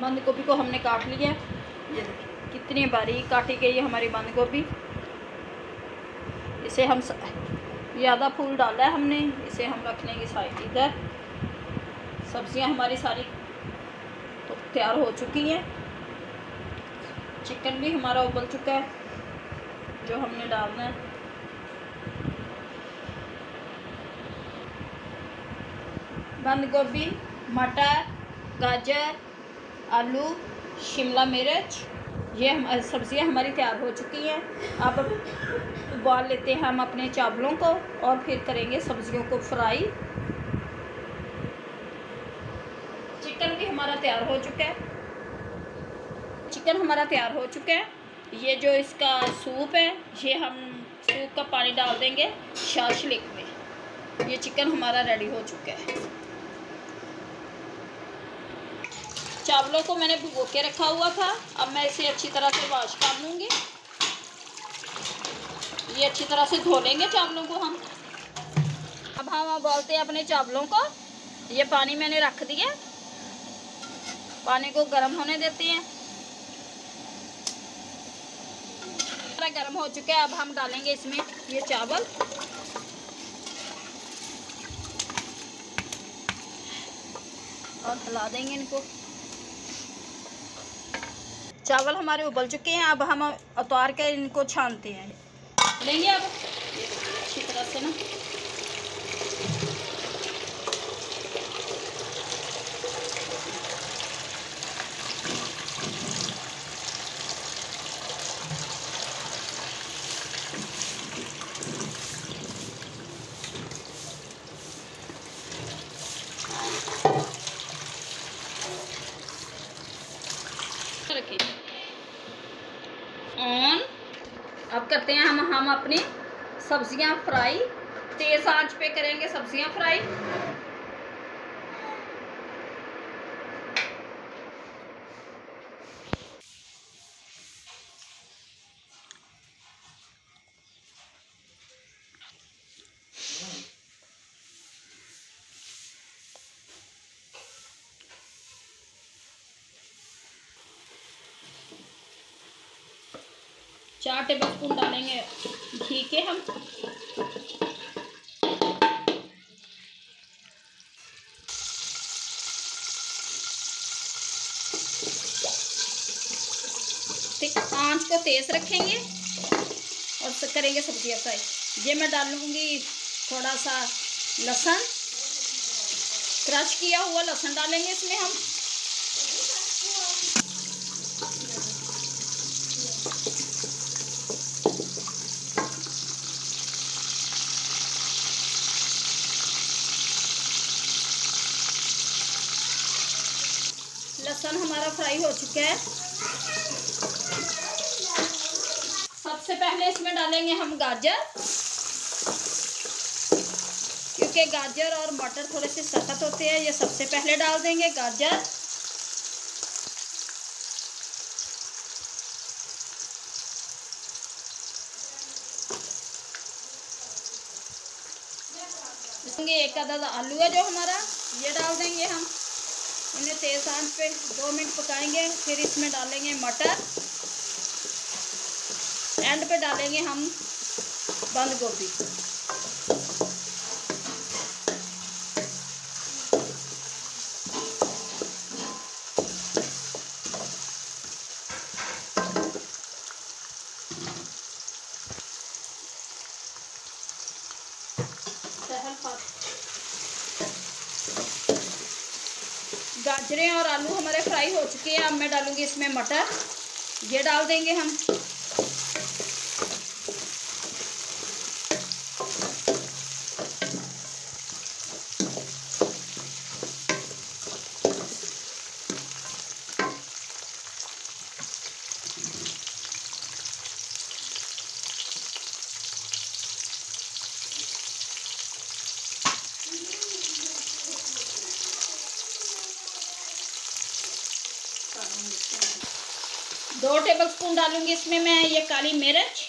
बंद गोभी को हमने काट लिया। ये देखिए कितनी बारीक काटी गई है हमारी बंद गोभी। इसे हम ज़्यादा फूल डाला है हमने, इसे हम रख लेंगे साइड इधर। सब्जियां हमारी सारी तो तैयार हो चुकी हैं। चिकन भी हमारा उबल चुका है जो हमने डालना है। बंद गोभी, मटर, गाजर, आलू, शिमला मिर्च, ये सब्जियां हमारी तैयार हो चुकी हैं। अब उबाल लेते हैं हम अपने चावलों को और फिर करेंगे सब्जियों को फ्राई। चिकन भी हमारा तैयार हो चुका है। चिकन हमारा तैयार हो चुका है। ये जो इसका सूप है, ये हम सूप का पानी डाल देंगे शाशलिक में। ये चिकन हमारा रेडी हो चुका है। चावलों को मैंने भिगो के रखा हुआ था। अब मैं इसे अच्छी तरह से वॉश कर लूँगी। ये अच्छी तरह से धो लेंगे चावलों को हम। अब हम उबालते हैं अपने चावलों को। ये पानी मैंने रख दिया, पानी को गर्म होने देते हैं। गर्म हो चुका है। अब हम डालेंगे इसमें ये चावल। और हिला देंगे इनको। चावल हमारे उबल चुके हैं। अब हम उतार के इनको छानते हैं लेंगे। अब अच्छी तरह से ना रखिए ऑन। अब करते हैं हम अपनी सब्जियां फ्राई। तेज आंच पे करेंगे सब्जियां फ्राई। चार टेबल स्पून डालेंगे घी के हम। ठीक, आंच को तेज रखेंगे और करेंगे सब्जियां फ्राई। ये मैं डालूंगी थोड़ा सा लहसुन, क्रश किया हुआ लहसुन डालेंगे इसमें हम। लहसुन हमारा फ्राई हो चुका है। सबसे पहले इसमें डालेंगे हम गाजर, क्योंकि गाजर और मटर थोड़े से सख्त होते हैं। ये सबसे पहले डाल देंगे गाजर। इसमें एक आधा आलू है जो हमारा, ये डाल देंगे हम। इन्हें तेज आंच पे 2 मिनट पकाएंगे। फिर इसमें डालेंगे मटर। एंड पे डालेंगे हम बंद गोभी। गाजरें और आलू हमारे फ्राई हो चुके हैं। अब मैं डालूंगी इसमें मटर। ये डाल देंगे हम। दो टेबल स्पून डालूंगी इसमें मैं ये काली मिर्च।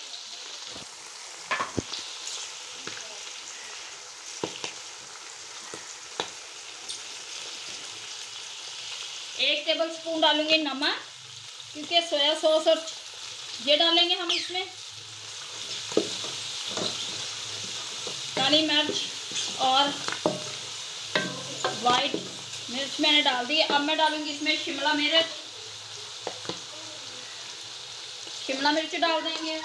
1 टेबल स्पून डालूंगी नमक, क्योंकि सोया सॉस और ये डालेंगे हम इसमें। काली मिर्च और वाइट मिर्च मैंने डाल दी। अब मैं डालूंगी इसमें शिमला मिर्च डाल देंगे।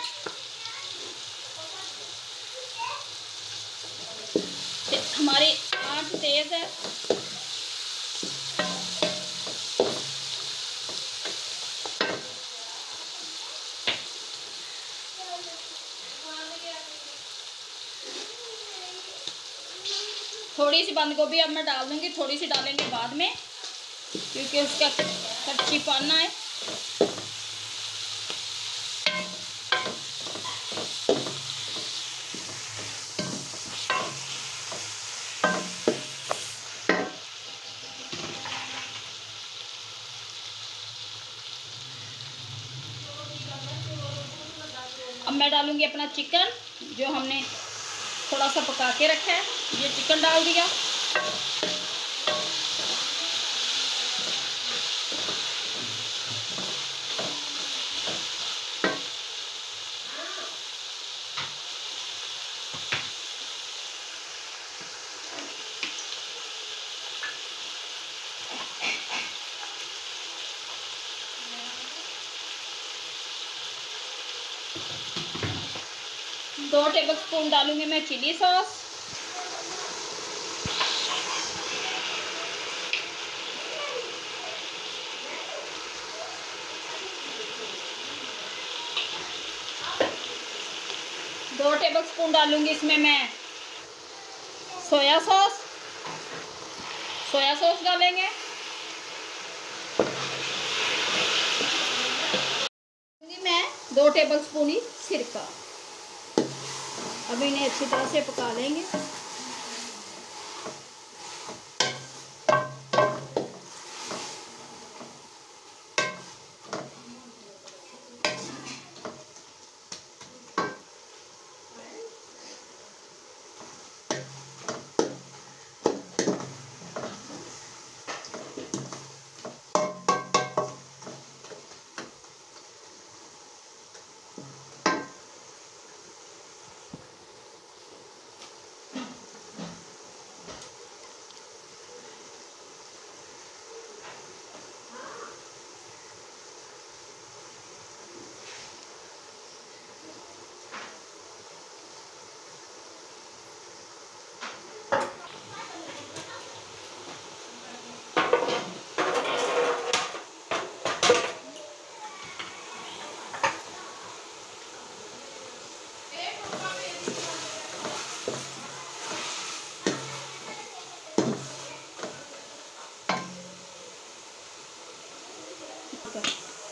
हमारी आंच तेज है। थोड़ी सी बंद गोभी अब मैं डाल दूंगी, थोड़ी सी डालेंगे बाद में, क्योंकि उसका कच्चीपन है। अब मैं डालूंगी अपना चिकन, जो हमने थोड़ा सा पका के रखा है। ये चिकन डाल दिया। दो टेबल स्पून डालूंगी मैं चिली सॉस। दो टेबल स्पून डालूंगी इसमें मैं सोया सॉस डालेंगे। मैं 2 टेबल स्पून ही सिरका। अब इन्हें अच्छी तरह से पका लेंगे।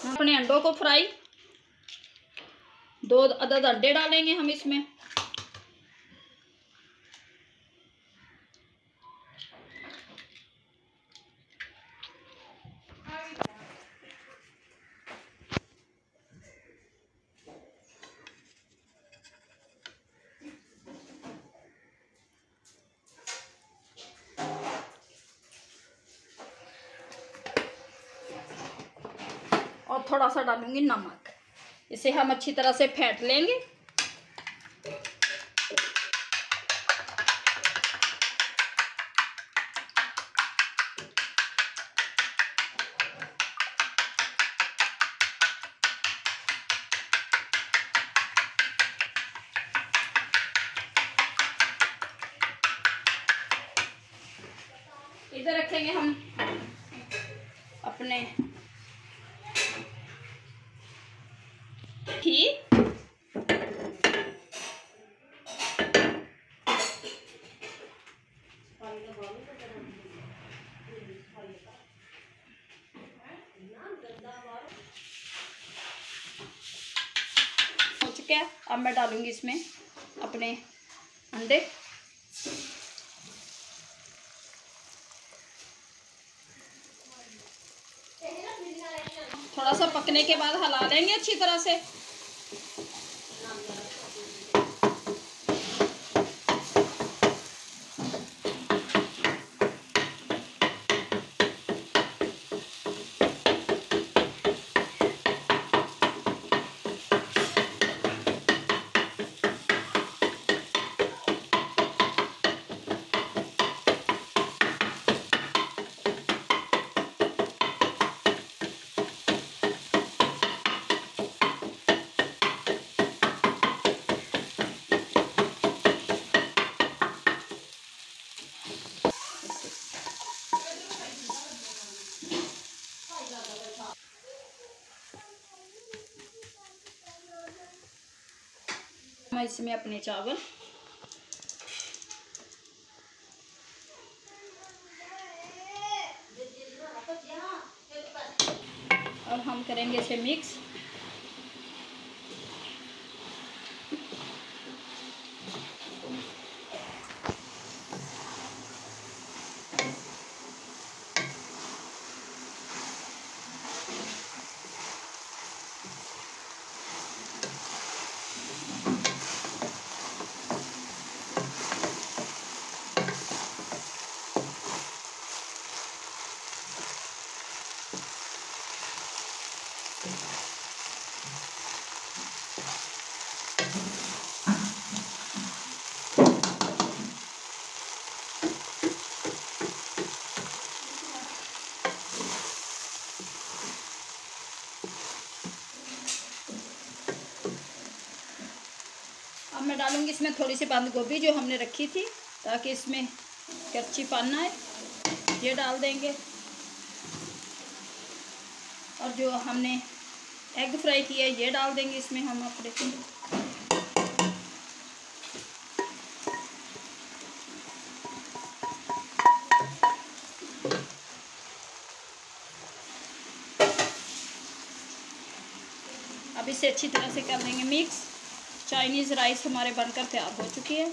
अपने अंडों को फ्राई, 2 अदद अंडे डालेंगे हम इसमें। और थोड़ा सा डालूंगी नमक। इसे हम अच्छी तरह से फेंट लेंगे। इधर रखेंगे हम अपने घी। हो चुका है। अब मैं डालूंगी इसमें अपने अंडे। थोड़ा सा पकने के बाद हिला लेंगे अच्छी तरह से। इसमें अपने चावल। अब हम करेंगे इसे मिक्स। अब मैं डालूंगी इसमें थोड़ी सी बंद गोभी जो हमने रखी थी, ताकि इसमें कच्चीपन ना आए। ये डाल देंगे। और जो हमने एग फ्राई किया है ये डाल देंगे इसमें हम अपने। अब इसे अच्छी तरह से कर लेंगे मिक्स। चाइनीज़ राइस हमारे बनकर तैयार हो चुकी है।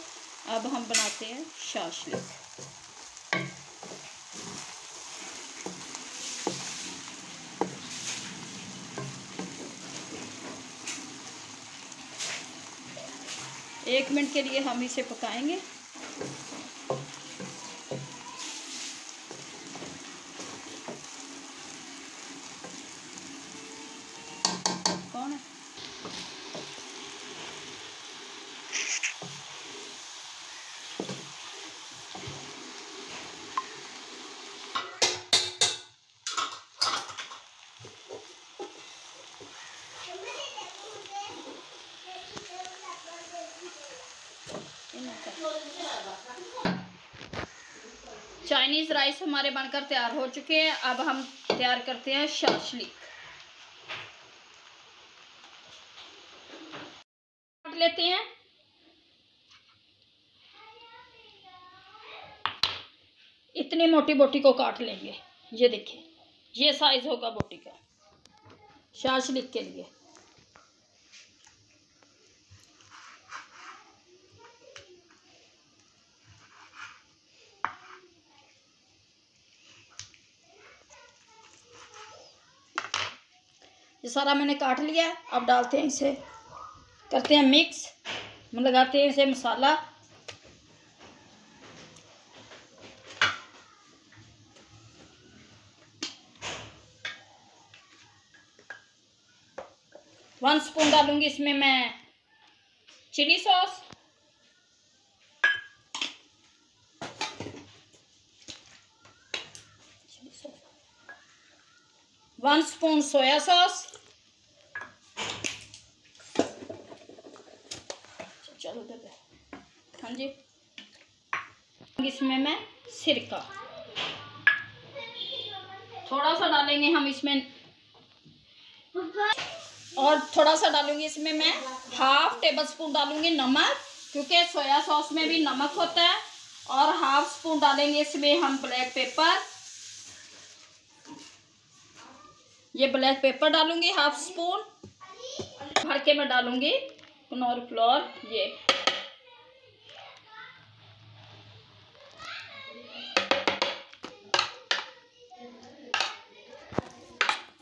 अब हम बनाते हैं शाशलिक। एक मिनट के लिए हम इसे पकाएंगे। कौन है? चाइनीज़ राइस हमारे बनकर तैयार हो चुके हैं। अब हम तैयार करते हैं शाशलिक। काट लेते हैं। इतनी मोटी बोटी को काट लेंगे। ये देखिए, ये साइज होगा बोटी का शाशलिक के लिए। ये सारा मैंने काट लिया है। अब डालते हैं इसे, करते हैं मिक्स, लगाते हैं इसे मसाला। वन स्पून डालूंगी इसमें मैं chilli sauce. One spoon soya sauce. चलो दे। हाँ जी। इसमें मैं सिरका थोड़ा सा डालेंगे हम इसमें, और थोड़ा सा डालूंगी इसमें मैं हाफ टेबल स्पून डालूंगी नमक, क्योंकि सोया सॉस में भी नमक होता है। और हाफ स्पून डालेंगे इसमें हम ब्लैक पेपर। ये ब्लैक पेपर डालूंगी हाफ स्पून भर के। मैं डालूंगी कनौर फ्लोर। ये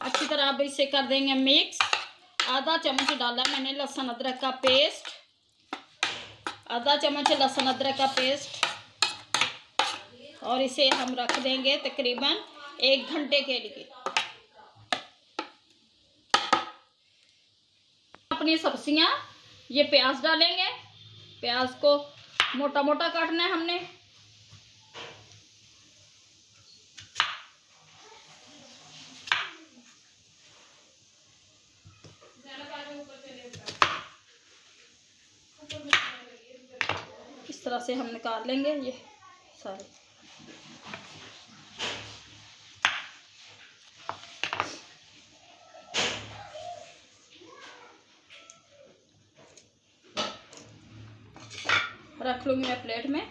अच्छी तरह अब इसे कर देंगे मिक्स। आधा चम्मच डाला मैंने लहसुन अदरक का पेस्ट। आधा चम्मच लहसुन अदरक का पेस्ट। और इसे हम रख देंगे तकरीबन 1 घंटे के लिए। अपनी सब्जियां, ये प्याज डालेंगे। प्याज को मोटा मोटा काटना है हमने। इस तरह से हम निकाल लेंगे ये सारे। रख लूँगी मैं प्लेट में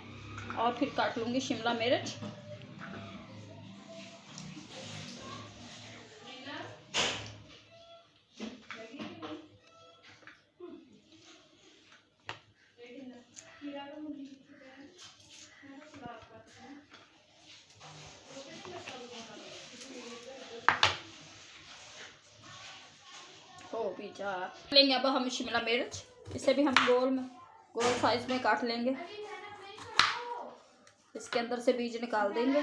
और फिर काट लूँगी शिमला मिर्च। हो भी जा लेंगे अब हम शिमला मिर्च, इसे भी हम गोल साइज में काट लेंगे। इसके अंदर से बीज निकाल देंगे।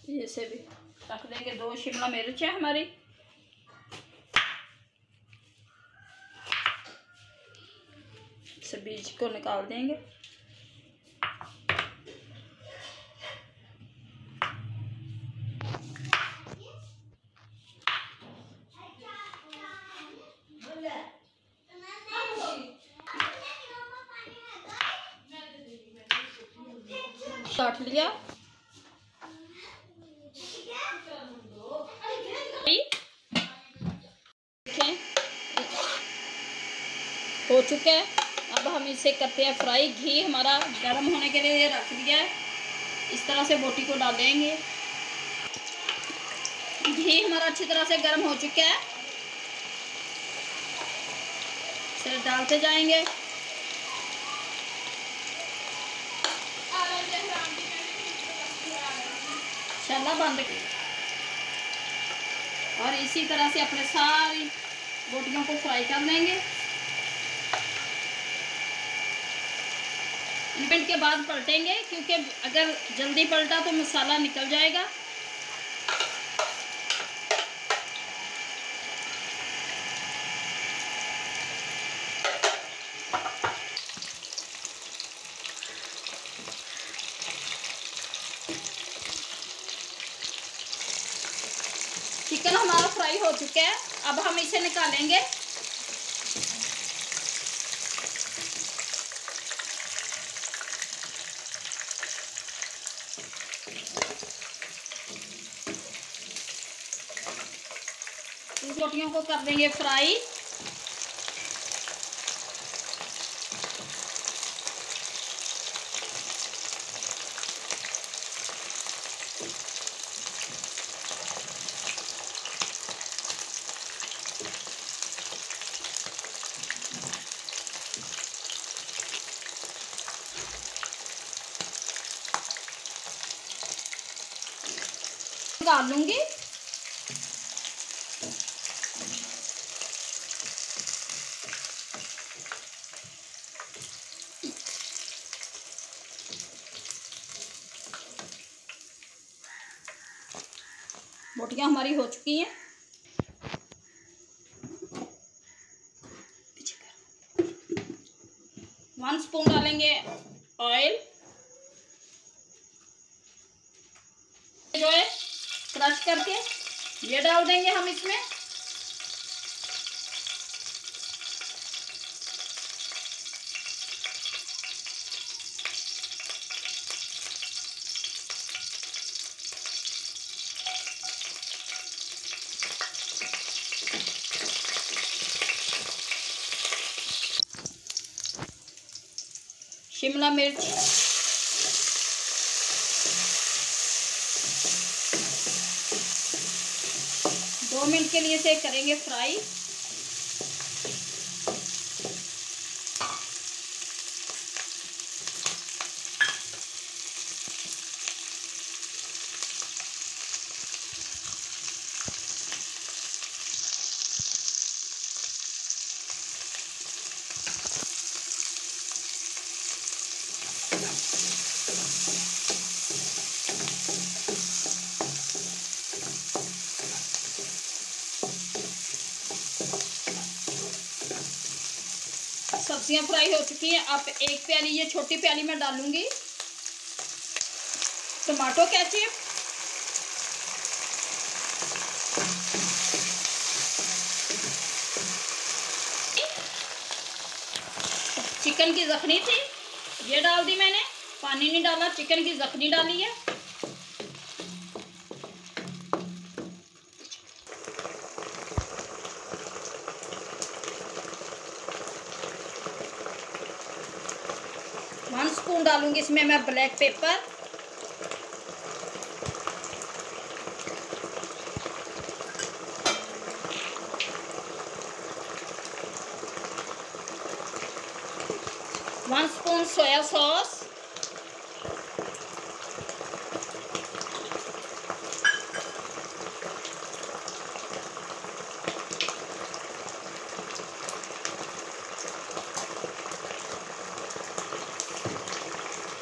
ये से भी रख देंगे। 2 शिमला मिर्च है हमारी। इसे बीज को निकाल देंगे। काट लिया। हो चुका है। अब हम इसे करते हैं फ्राई। घी हमारा गर्म होने के लिए रख दिया है। इस तरह से बोटी को डालेंगे। घी हमारा अच्छी तरह से गर्म हो चुका है। इसे डालते जाएंगे। शाला बंद और इसी तरह से अपने सारी बोटियों को फ्राई कर लेंगे। मिनट के बाद पलटेंगे, क्योंकि अगर जल्दी पलटा तो मसाला निकल जाएगा। चिकन हमारा फ्राई हो चुका है। अब हम इसे निकालेंगे। इन रोटियों को कर देंगे फ्राई। निकाल लूंगी। बोटियां हमारी हो चुकी हैं। 1 स्पून डालेंगे ऑयल, जो है क्रश करके ये डाल देंगे हम इसमें। शिमला मिर्च, दो मिनट के लिए इसे करेंगे फ्राई। सब्जियां फ्राई हो चुकी हैं। अब एक प्याली, ये छोटी प्याली में डालूंगी टमाटो केचप, चिकन की जखनी थी, ये डाल दी मैंने, पानी नहीं डाला, चिकन की जखनी डाली है। वन स्पून डालूंगी इसमें मैं black pepper, one spoon soya sauce,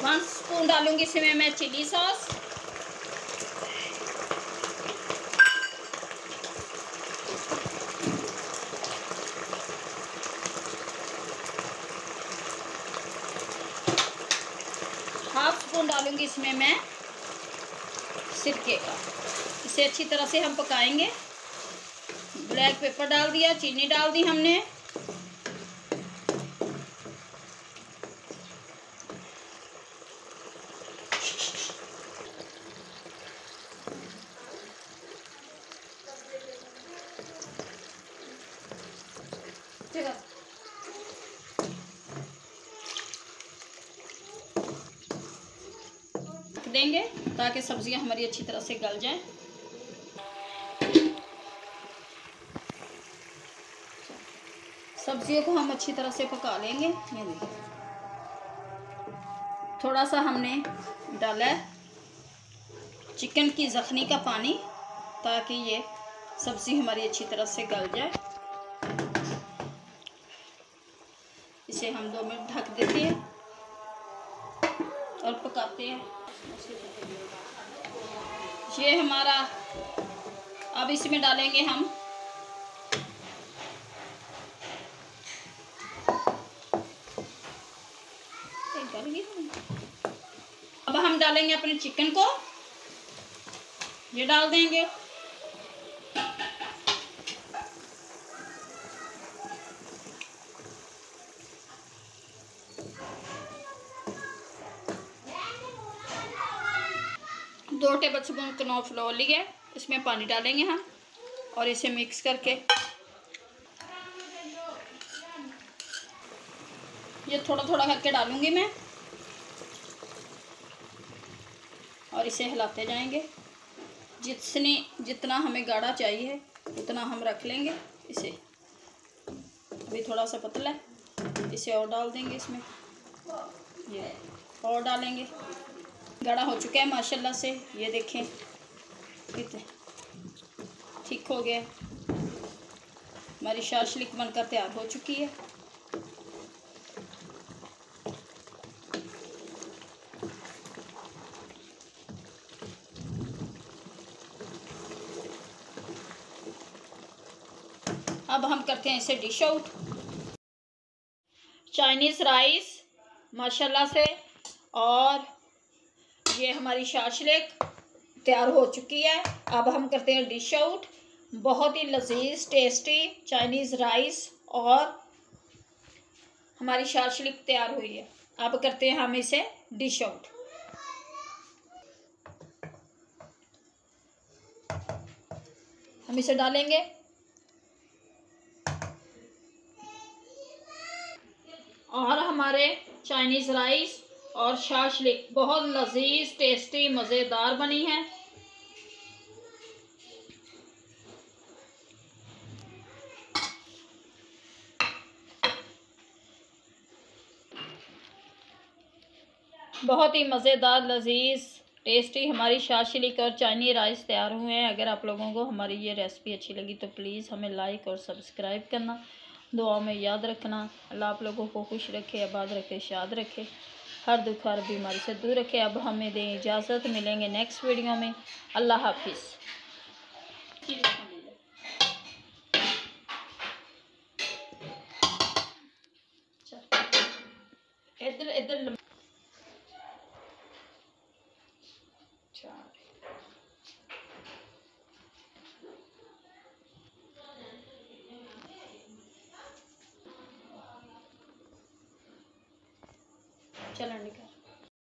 one spoon डालूंगी इसमें मैं चिली सॉस, हाफ स्पून डालूंगी इसमें मैं सिरके का। इसे अच्छी तरह से हम पकाएंगे। ब्लैक पेपर डाल दिया, चीनी डाल दी हमने, देंगे ताकि सब्जियां हमारी अच्छी तरह से गल जाएं। सब्जियों को हम अच्छी तरह से पका लेंगे। ये देखिए थोड़ा सा हमने डाला है चिकन की जखनी का पानी ताकि ये सब्जी हमारी अच्छी तरह से गल जाए। इसे हम 2 मिनट ढक देते हैं और पकाते हैं। ये हमारा, अब इसमें डालेंगे हम अब हम डालेंगे अपने चिकन को, ये डाल देंगे। दो टेबल स्पून कॉर्नफ्लोर लिए, इसमें पानी डालेंगे हम और इसे मिक्स करके ये थोड़ा थोड़ा करके डालूंगी मैं और इसे हिलाते जाएंगे। जितना हमें गाढ़ा चाहिए उतना हम रख लेंगे इसे। अभी थोड़ा सा पतला है, इसे और डाल देंगे इसमें, ये और डालेंगे। गाढ़ा हो चुका है माशाल्लाह से, ये देखें कितने ठीक हो गया। हमारी शाशलिक बनकर तैयार हो चुकी है। अब हम करते हैं इसे डिश आउट। चाइनीज़ राइस माशाल्लाह से और ये हमारी शाशलिक तैयार हो चुकी है। अब हम करते हैं डिश आउट। बहुत ही लजीज टेस्टी चाइनीज़ राइस और हमारी शाशलिक तैयार हुई है। अब करते हैं हम इसे डिश आउट। हम इसे डालेंगे और हमारे चाइनीज़ राइस और शाशलिक बहुत लजीज टेस्टी मज़ेदार बनी है। बहुत ही मज़ेदार लजीज टेस्टी हमारी शाशलिक और चाइनीज़ राइस तैयार हुए हैं। अगर आप लोगों को हमारी ये रेसिपी अच्छी लगी तो प्लीज़ हमें लाइक और सब्सक्राइब करना, दुआओं में याद रखना। अल्लाह आप लोगों को खुश रखे, आबाद रखे, शाद रखे, हर दुख हर बीमारी से दूर रखे। अब हमें दें इजाज़त, मिलेंगे नेक्स्ट वीडियो में। अल्लाह हाफिज़। इधर इधर चलन निकाल।